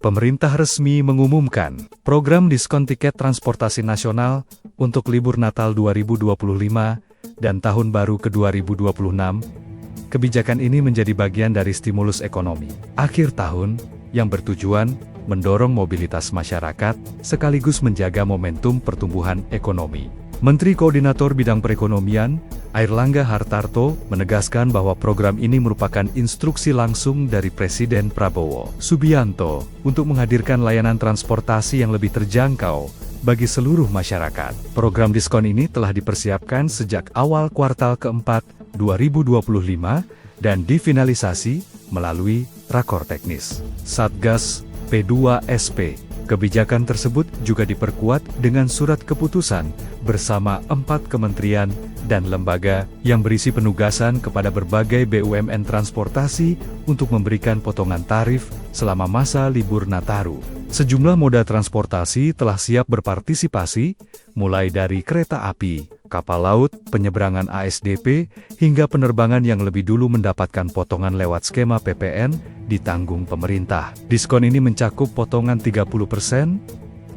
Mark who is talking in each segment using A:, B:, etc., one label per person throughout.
A: Pemerintah resmi mengumumkan program diskon tiket transportasi nasional untuk libur Natal 2025 dan Tahun Baru ke-2026. Kebijakan ini menjadi bagian dari stimulus ekonomi akhir tahun yang bertujuan mendorong mobilitas masyarakat sekaligus menjaga momentum pertumbuhan ekonomi. Menteri Koordinator Bidang Perekonomian, Airlangga Hartarto, menegaskan bahwa program ini merupakan instruksi langsung dari Presiden Prabowo Subianto untuk menghadirkan layanan transportasi yang lebih terjangkau bagi seluruh masyarakat. Program diskon ini telah dipersiapkan sejak awal kuartal keempat 2025 dan difinalisasi melalui rakor teknis Satgas P2SP. Kebijakan tersebut juga diperkuat dengan surat keputusan bersama 4 kementerian dan lembaga yang berisi penugasan kepada berbagai BUMN transportasi untuk memberikan potongan tarif selama masa libur Nataru. Sejumlah moda transportasi telah siap berpartisipasi, mulai dari kereta api, kapal laut, penyeberangan ASDP, hingga penerbangan yang lebih dulu mendapatkan potongan lewat skema PPN ditanggung pemerintah. Diskon ini mencakup potongan 30%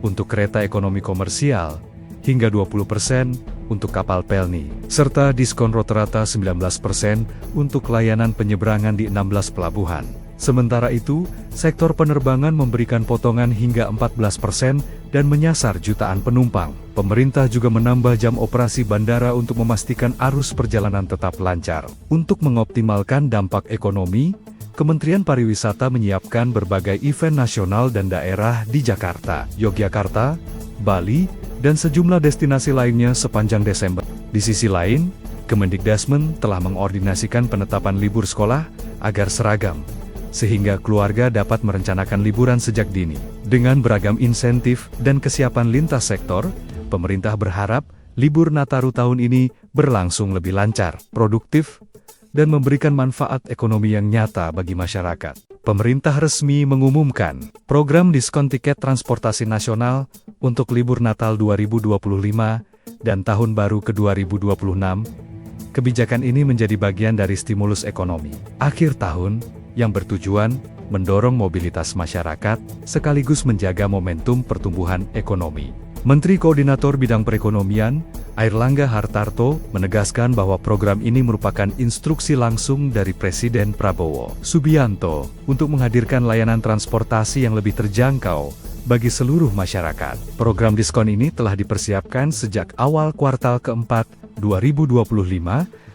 A: untuk kereta ekonomi komersial, hingga 20% untuk kapal pelni, serta diskon rata-rata 19% untuk layanan penyeberangan di 16 pelabuhan. Sementara itu, sektor penerbangan memberikan potongan hingga 14% dan menyasar jutaan penumpang. Pemerintah juga menambah jam operasi bandara untuk memastikan arus perjalanan tetap lancar. Untuk mengoptimalkan dampak ekonomi, Kementerian Pariwisata menyiapkan berbagai event nasional dan daerah di Jakarta, Yogyakarta, Bali, dan sejumlah destinasi lainnya sepanjang Desember. Di sisi lain, Kemendikbudrismen telah mengordinasikan penetapan libur sekolah agar seragam, sehingga keluarga dapat merencanakan liburan sejak dini. Dengan beragam insentif dan kesiapan lintas sektor, pemerintah berharap libur Nataru tahun ini berlangsung lebih lancar, produktif, dan memberikan manfaat ekonomi yang nyata bagi masyarakat. Pemerintah resmi mengumumkan program diskon tiket transportasi nasional untuk libur Natal 2025 dan Tahun Baru ke-2026. Kebijakan ini menjadi bagian dari stimulus ekonomi akhir tahun yang bertujuan mendorong mobilitas masyarakat sekaligus menjaga momentum pertumbuhan ekonomi. Menteri Koordinator Bidang Perekonomian, Airlangga Hartarto, menegaskan bahwa program ini merupakan instruksi langsung dari Presiden Prabowo Subianto untuk menghadirkan layanan transportasi yang lebih terjangkau bagi seluruh masyarakat. Program diskon ini telah dipersiapkan sejak awal kuartal keempat 2025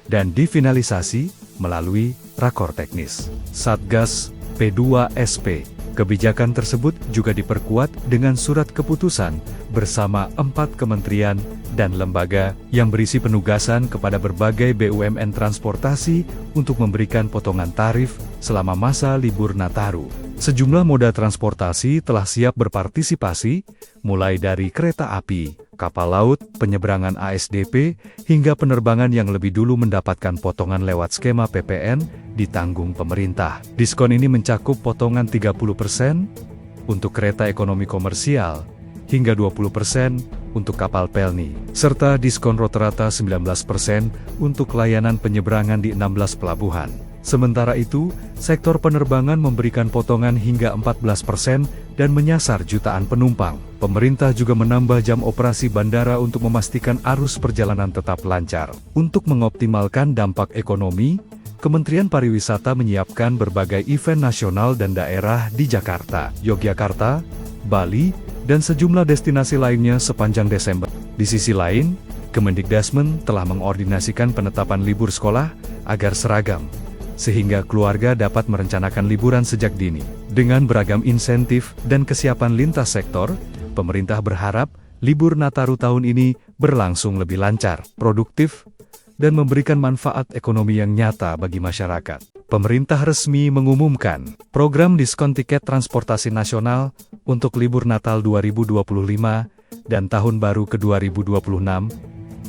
A: dan difinalisasi melalui rakor teknis Satgas P2SP. Kebijakan tersebut juga diperkuat dengan surat keputusan bersama 4 kementerian dan lembaga yang berisi penugasan kepada berbagai BUMN transportasi untuk memberikan potongan tarif selama masa libur Nataru. Sejumlah moda transportasi telah siap berpartisipasi, mulai dari kereta api, kapal laut, penyeberangan ASDP, hingga penerbangan yang lebih dulu mendapatkan potongan lewat skema PPN ditanggung pemerintah. Diskon ini mencakup potongan 30% untuk kereta ekonomi komersial, hingga 20% untuk kapal pelni, serta diskon rata-rata 19% untuk layanan penyeberangan di 16 pelabuhan. Sementara itu, sektor penerbangan memberikan potongan hingga 14% dan menyasar jutaan penumpang. Pemerintah juga menambah jam operasi bandara untuk memastikan arus perjalanan tetap lancar. Untuk mengoptimalkan dampak ekonomi, Kementerian Pariwisata menyiapkan berbagai event nasional dan daerah di Jakarta, Yogyakarta, Bali, dan sejumlah destinasi lainnya sepanjang Desember. Di sisi lain, Kemendikbudrismen telah mengordinasikan penetapan libur sekolah agar seragam, sehingga keluarga dapat merencanakan liburan sejak dini. Dengan beragam insentif dan kesiapan lintas sektor, pemerintah berharap libur Nataru tahun ini berlangsung lebih lancar, produktif, dan memberikan manfaat ekonomi yang nyata bagi masyarakat. Pemerintah resmi mengumumkan program diskon tiket transportasi nasional untuk libur Natal 2025 dan Tahun Baru ke-2026.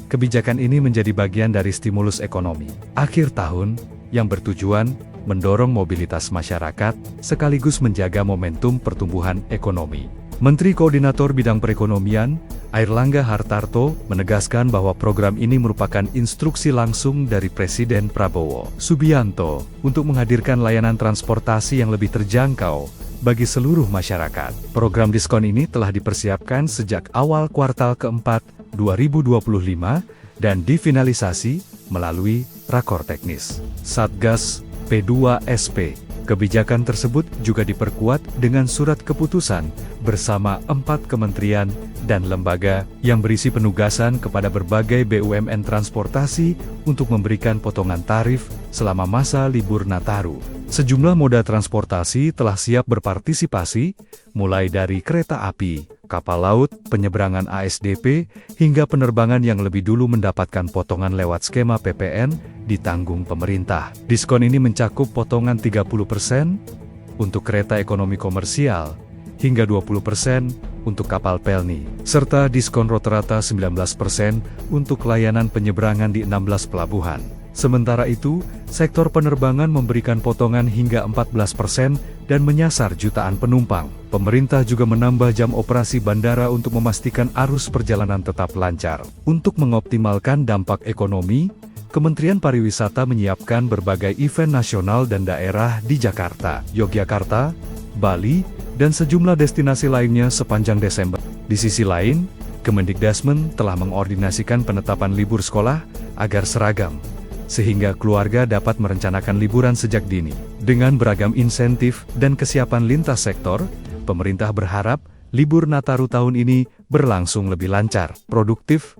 A: Kebijakan ini menjadi bagian dari stimulus ekonomi akhir tahun yang bertujuan mendorong mobilitas masyarakat sekaligus menjaga momentum pertumbuhan ekonomi. Menteri Koordinator Bidang Perekonomian, Airlangga Hartarto, menegaskan bahwa program ini merupakan instruksi langsung dari Presiden Prabowo Subianto untuk menghadirkan layanan transportasi yang lebih terjangkau bagi seluruh masyarakat. Program diskon ini telah dipersiapkan sejak awal kuartal keempat 2025 dan difinalisasi melalui rakor teknis Satgas P2SP. Kebijakan tersebut juga diperkuat dengan surat keputusan bersama 4 kementerian dan lembaga yang berisi penugasan kepada berbagai BUMN transportasi untuk memberikan potongan tarif selama masa libur Nataru. Sejumlah moda transportasi telah siap berpartisipasi, mulai dari kereta api, kapal laut, penyeberangan ASDP, hingga penerbangan yang lebih dulu mendapatkan potongan lewat skema PPN ditanggung pemerintah. Diskon ini mencakup potongan 30% untuk kereta ekonomi komersial, hingga 20% untuk kapal pelni, serta diskon rata-rata 19% untuk layanan penyeberangan di 16 pelabuhan. Sementara itu, sektor penerbangan memberikan potongan hingga 14% dan menyasar jutaan penumpang. Pemerintah juga menambah jam operasi bandara untuk memastikan arus perjalanan tetap lancar. Untuk mengoptimalkan dampak ekonomi, Kementerian Pariwisata menyiapkan berbagai event nasional dan daerah di Jakarta, Yogyakarta, Bali, dan sejumlah destinasi lainnya sepanjang Desember. Di sisi lain, Kemendikbudrismen telah mengordinasikan penetapan libur sekolah agar seragam, sehingga keluarga dapat merencanakan liburan sejak dini. Dengan beragam insentif dan kesiapan lintas sektor, pemerintah berharap libur Nataru tahun ini berlangsung lebih lancar, produktif,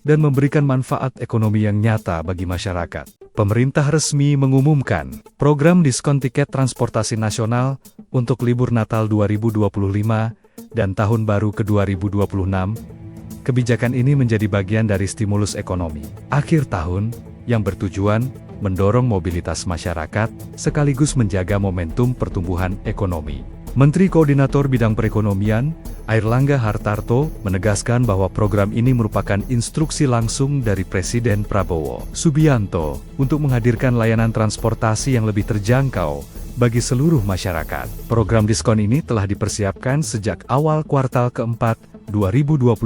A: dan memberikan manfaat ekonomi yang nyata bagi masyarakat. Pemerintah resmi mengumumkan program diskon tiket transportasi nasional untuk libur Natal 2025 dan Tahun Baru ke-2026. Kebijakan ini menjadi bagian dari stimulus ekonomi akhir tahun yang bertujuan mendorong mobilitas masyarakat sekaligus menjaga momentum pertumbuhan ekonomi. Menteri Koordinator Bidang Perekonomian, Airlangga Hartarto, menegaskan bahwa program ini merupakan instruksi langsung dari Presiden Prabowo Subianto untuk menghadirkan layanan transportasi yang lebih terjangkau bagi seluruh masyarakat. Program diskon ini telah dipersiapkan sejak awal kuartal keempat 2025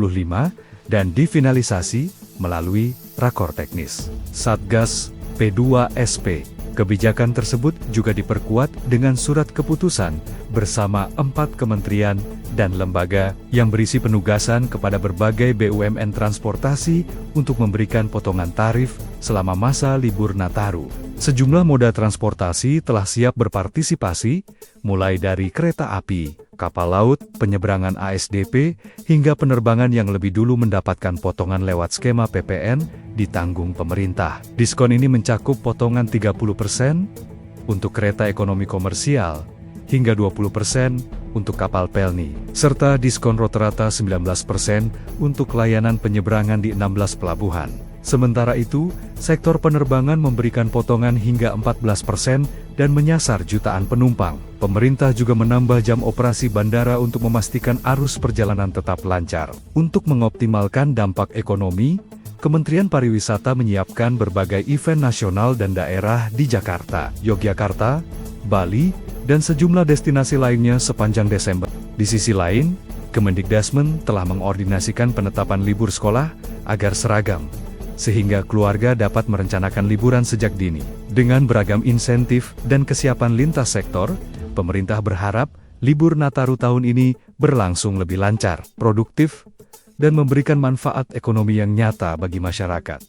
A: dan difinalisasi melalui rakor teknis Satgas P2SP. Kebijakan tersebut juga diperkuat dengan surat keputusan bersama 4 kementerian dan lembaga yang berisi penugasan kepada berbagai BUMN transportasi untuk memberikan potongan tarif selama masa libur Nataru. Sejumlah moda transportasi telah siap berpartisipasi, mulai dari kereta api, kapal laut, penyeberangan ASDP, hingga penerbangan yang lebih dulu mendapatkan potongan lewat skema PPN ditanggung pemerintah. Diskon ini mencakup potongan 30% untuk kereta ekonomi komersial, hingga 20% untuk kapal pelni, serta diskon rata-rata 19% untuk layanan penyeberangan di 16 pelabuhan. Sementara itu, sektor penerbangan memberikan potongan hingga 14% dan menyasar jutaan penumpang. Pemerintah juga menambah jam operasi bandara untuk memastikan arus perjalanan tetap lancar. Untuk mengoptimalkan dampak ekonomi, Kementerian Pariwisata menyiapkan berbagai event nasional dan daerah di Jakarta, Yogyakarta, Bali, dan sejumlah destinasi lainnya sepanjang Desember. Di sisi lain, Kemendikbudrismen telah mengordinasikan penetapan libur sekolah agar seragam, sehingga keluarga dapat merencanakan liburan sejak dini. Dengan beragam insentif dan kesiapan lintas sektor, pemerintah berharap libur Nataru tahun ini berlangsung lebih lancar, produktif, dan memberikan manfaat ekonomi yang nyata bagi masyarakat.